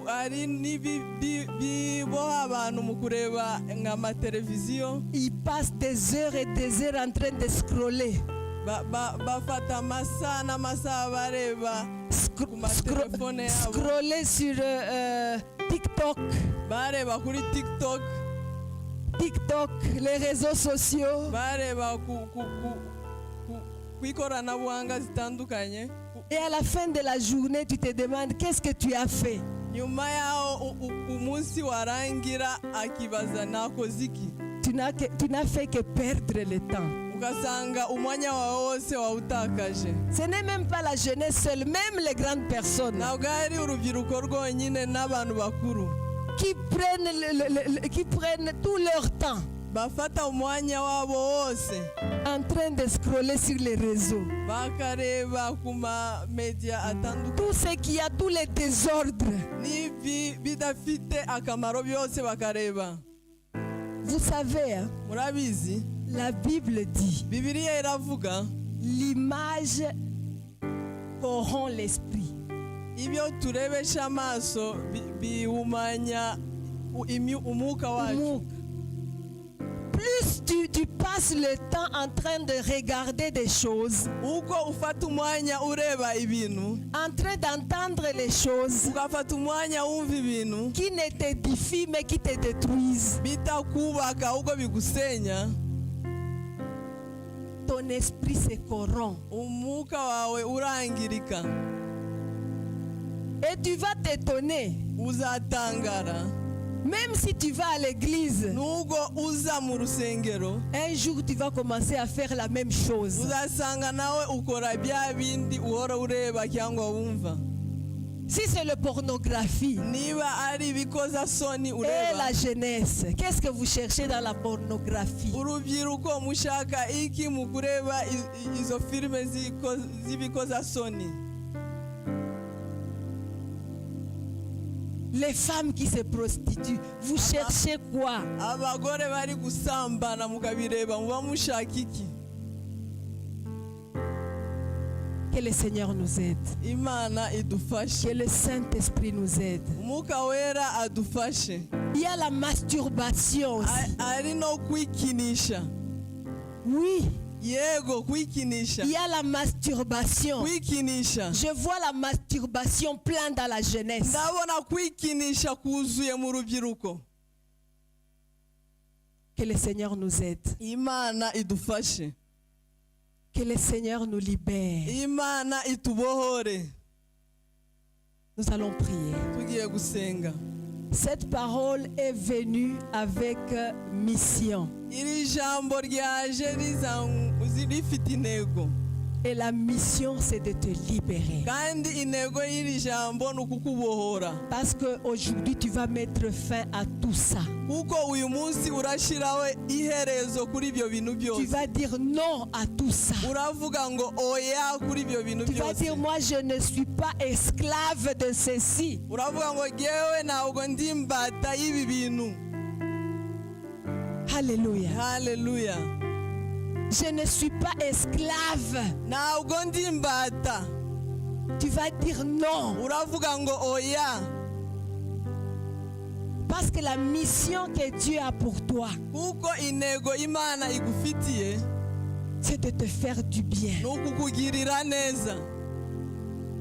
Hari n'ibiboha abantu mu kureba nk'amateleviziyo. Ils passent des heures et des heures en train de scroller. Bafata amasaha n'amasaha bareba ku matelefone yabo, Scroller sur TikTok, bareba kuri TikTok, les réseaux sociaux. bareba ku ikoranabuhanga zitandukanye. Et à la fin de la journée, tu te demandes qu'est-ce que tu as fait. nyuma yaho umunsi warangira akibaza nakoze iki. Tu n'as fait que perdre le temps. Ugasanga umwanya wawe wose wawutakaje. Ce n'est même pas la jeunesse seule, même les grandes personnes ntabwo ari urubyiruko rwonyine n'abantu bakuru qui prennent tout leur temps bafata umwanya wabo wose en train de scroller sur les réseaux. bakareba ku ma media atandukanye Tout ce qu'il y a, tous les désordres. n'ibi bidafite akamaro byose bakareba. Vous savez, hein, Murabizi la Bible dit, Bibiliya iravuga l'image corrompt l'esprit. ibyo turebesha amaso bihumanya umwuka wacu. Plus tu passes le temps en train de regarder des choses, uko ufata umwanya ureba ibintu, en train d'entendre les choses ugafata umwanya wumva ibintu qui ne t'édifient mais qui te détruisent, bitakubaka ahubwo bigusenya, ton esprit se corrompt. umwuka wawe urangirika. Et tu vas t'étonner, Uzatangara même si tu vas à l'église, nubwo uza mu rusengero, un jour tu vas commencer à faire la même chose. uzasanga nawe ukora bya bindi uhora ureba cyangwa wumva. Si c'est la pornographie Niba ari ibikoza soni et ureba, la jeunesse, qu'est-ce que vous cherchez dans la pornographie? urubyiruko mushaka iki mu kureba izo filime z'ibikoza soni? Les femmes qui se prostituent, vous cherchez quoi? Abagore bari gusambana mukabireba muba mushaka iki? Que le Seigneur nous aide. Imana idufashe, Que le Saint-Esprit nous aide. umwuka wera adufashe. Il y a la masturbation aussi. Ari no kwikinisha. Oui, Yego, kwikinisha. il y a la masturbation. Kwikinisha. Je vois la masturbation plein dans la jeunesse. Ndabona kwikinisha kuzuye mu rubyiruko. Que le Seigneur nous aide. Imana idufashe. Que le Seigneur nous libère. Imana itubohore. Nous allons prier. Tugiye gusenga. Cette parole est venue avec mission. Iri jambo ryaje rifite intego. Et la mission, c'est de te libérer. Kandi intego y'iri jambo ni ukukubohora. Parce qu'aujourd'hui, tu vas mettre fin à tout ça. Kuko uyu munsi urashiraho iherezo kuri ibyo bintu Tu byose. vas dire non à tout ça. Uravuga ngo oya kuri ibyo bintu Tu vas dire, byose. moi, je ne suis pas esclave de ceci. Uravuga ngo gewe ntabwo ndi imbata y'ibi bintu. Alléluia. Haleluya. Je ne suis pas esclave. Ntabwo ndi imbata. Tu vas dire non. Uravuga ngo oya. Parce que la mission que Dieu a pour toi, Kuko intego Imana igufitiye c'est de te faire du bien. ni ukukugirira neza.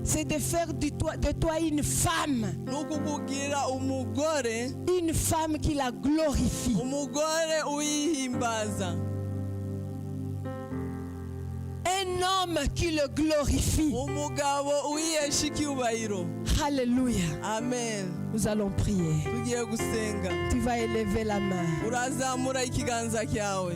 C'est de faire de toi une femme. Ni ukukugirira umugore, Une femme qui la glorifie. umugore uyihimbaza. Un homme qui le glorifie. Umugabo uyihesha icyubahiro. Alléluia. Amen. Nous allons prier. Tugiye gusenga. Tu vas élever la main. Urazamura ikiganza cyawe.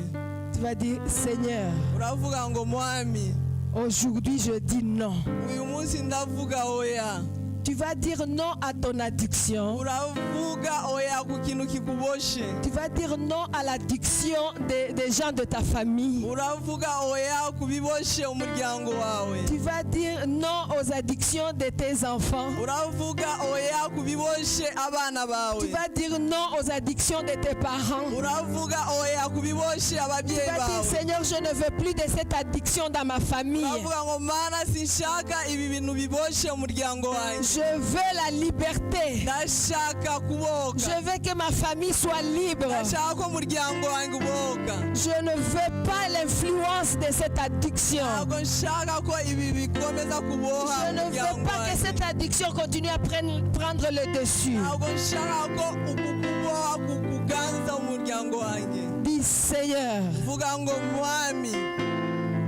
Tu vas dire, Seigneur, Uravuga ngo mwami, aujourd'hui je dis non. uyu munsi ndavuga oya. Tu vas dire non à ton addiction. Uravuga oya ku kintu kikuboshe. Tu vas dire non à l'addiction des gens de ta famille. Uravuga oya ku biboshe umuryango wawe. Tu vas dire non aux addictions de tes enfants. Uravuga oya ku biboshe abana bawe. Tu vas dire non aux addictions de tes parents. Uravuga oya ku biboshe Tu ababyeyi vas dire, bawe. Seigneur, je ne veux plus de cette addiction dans ma famille. Uravuga ngo mana sinshaka ibi bintu biboshe umuryango wanjye. Je veux la liberté. Ndashaka kuboka. Je veux que ma famille soit libre. Ndashaka ko umuryango wanjye uboka. Je ne veux pas l'influence de cette addiction. Ntabwo nshaka ko ibi bikomeza kuboha Je ne umuryango veux pas que wanjye. cette addiction continue à prendre le dessus. Ntabwo nshaka ko uku kuboha kuganza umuryango wanjye. Dis, Seigneur, Vuga ngo mwami,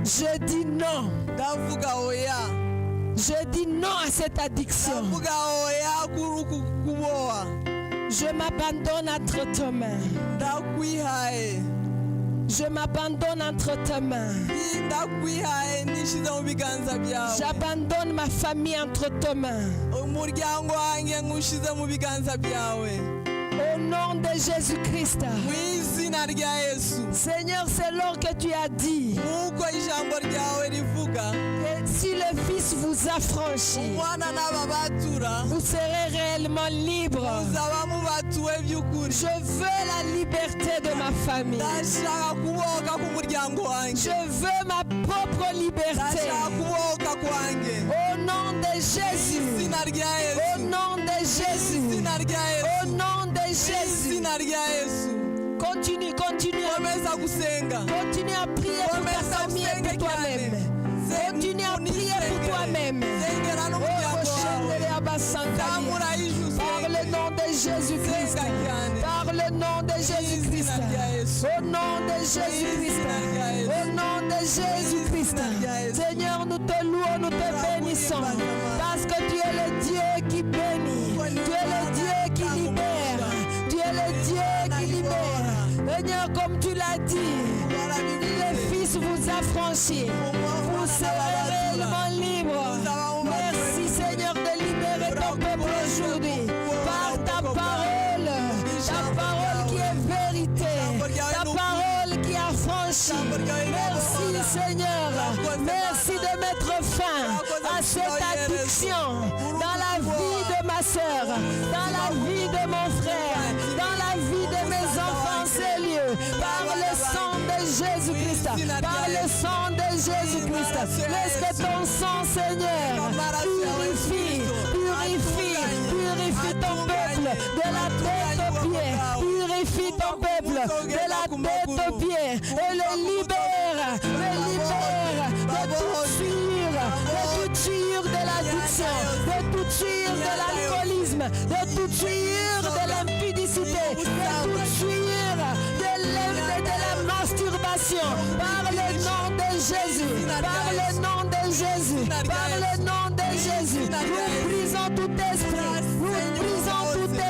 je dis non. ndavuga oya. Je dis non à cette addiction. Ndavuga oya Je m'abandonne entre tes mains. ndakwihaye Je m'abandonne entre tes mains. ndakwihaye nishize mu biganza byawe J'abandonne ma famille entre tes mains. umuryango wanjye nywushize mu biganza byawe Au nom de Jésus-Christ. mu izina rya Yesu Seigneur, c'est l'heure que tu as dit nk'uko ijambo ryawe rivuga que si le Fils vous affranchit, umwana n'ababatura vous serez réellement libre. muzaba mubatuwe by'ukuri Je veux la liberté de ma famille. ndashaka kubohoka k'umuryango wanjye Je veux ma propre liberté. ndashaka kubohoka kwanjye Au nom de Jésus. izina rya Au Yesu nom de Jésus. izina rya Au Yesu nom de Jésus. izina rya Yesu Continue, continue. komeza gusenga Continue à prier pour ta famille et pour toi-même. Continue à prier pour toi-même. sengera n'umuryango wawe zamura ijwi Par le nom de Jésus-Christ. Par le nom de Jésus-Christ. Au nom de Jésus-Christ. Au nom de Jésus-Christ. Seigneur, nous te louons, nous te bénissons. Parce que tu es le Dieu qui bénit. Tu es le Dieu qui libère. Tu es le Dieu qui libère. Seigneur, comme tu l'as dit, si le Fils vous affranchit, vous serez réellement libre. Merci Seigneur de libérer ton peuple aujourd'hui par ta parole qui est vérité, ta parole qui affranchit. Merci Seigneur, merci de mettre fin à cette addiction dans la vie de ma soeur, dans la vie de mon frère, dans la vie de mes enfants sérieux, par le sang de Jésus-Christ, par le sang de Jésus-Christ. Laisse que ton sang, Seigneur, purifie, purifie, purifie ton peuple de la tête aux pieds, purifie ton peuple de la tête aux pieds et le libère de toute sûre de l'addiction, de toute sûre de l'alcoolisme, de toute sûre de l'impudicité, de toute sûre de la masturbation, par le nom de Jésus, par le nom de Jésus, par le nom de Jésus. Nous brisons tout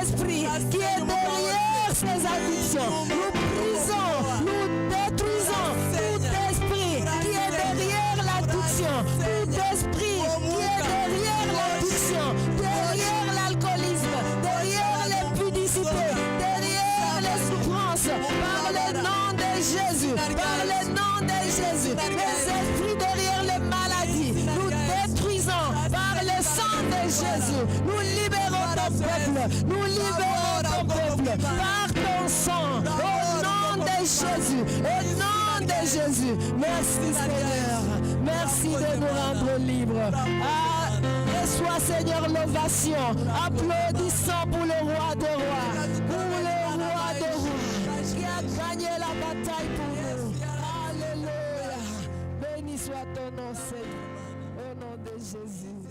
esprit qui est derrière ces addictions. Nous brisons, nous détruisons tout esprit qui est derrière l'addiction, tout esprit qui est derrière l'addiction, derrière l'alcoolisme, derrière l'impudicité, derrière les souffrances, par le nom de Jésus, par le nom de Jésus, les esprits derrière les maladies, nous détruisons par le sang de Jésus, nous libérons ton peuple, nous libérons ton peuple par ton sang, au nom de Jésus, au nom de Jésus. Merci Seigneur, merci de nous rendre libres. Reçois Seigneur l'ovation, applaudissons pour le roi des rois, pour le roi des rois qui a gagné la bataille pour nous. Alléluia, béni soit ton nom Seigneur, au nom de Jésus.